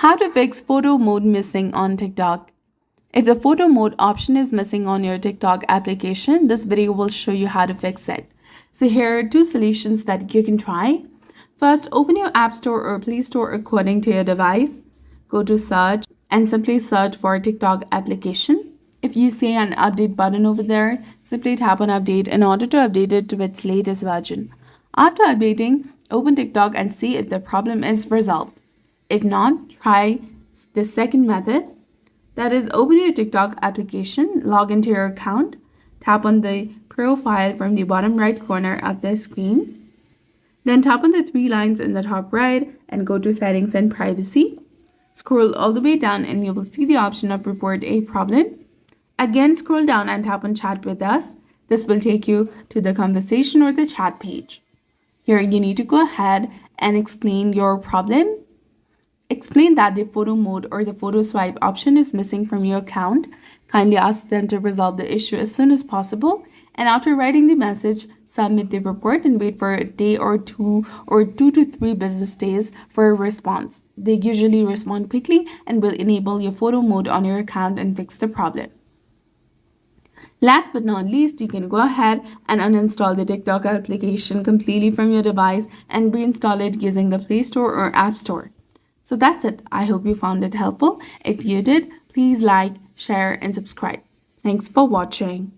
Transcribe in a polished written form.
How to fix photo mode missing on TikTok. If the photo mode option is missing on your TikTok application, this video will show you how to fix it. So here are two solutions that you can try. First, open your App Store or Play Store according to your device. Go to search and simply search for TikTok application. If you see an update button over there, simply tap on update in order to update it to its latest version. After updating, open TikTok and see if the problem is resolved. If not, try the second method. That is, open your TikTok application, log into your account, tap on the profile from the bottom right corner of the screen. Then tap on the three lines in the top right and go to settings and privacy. Scroll all the way down and you will see the option of report a problem. Again, scroll down and tap on chat with us. This will take you to the conversation or the chat page. Here you need to go ahead and explain your problem. Explain that the photo mode or the photo swipe option is missing from your account. Kindly ask them to resolve the issue as soon as possible. And after writing the message, submit the report and wait for a day or 2 to 3 business days for a response. They usually respond quickly and will enable your photo mode on your account and fix the problem. Last but not least, you can go ahead and uninstall the TikTok application completely from your device and reinstall it using the Play Store or App Store. So that's it. I hope you found it helpful. If you did, please like, share, and subscribe. Thanks for watching.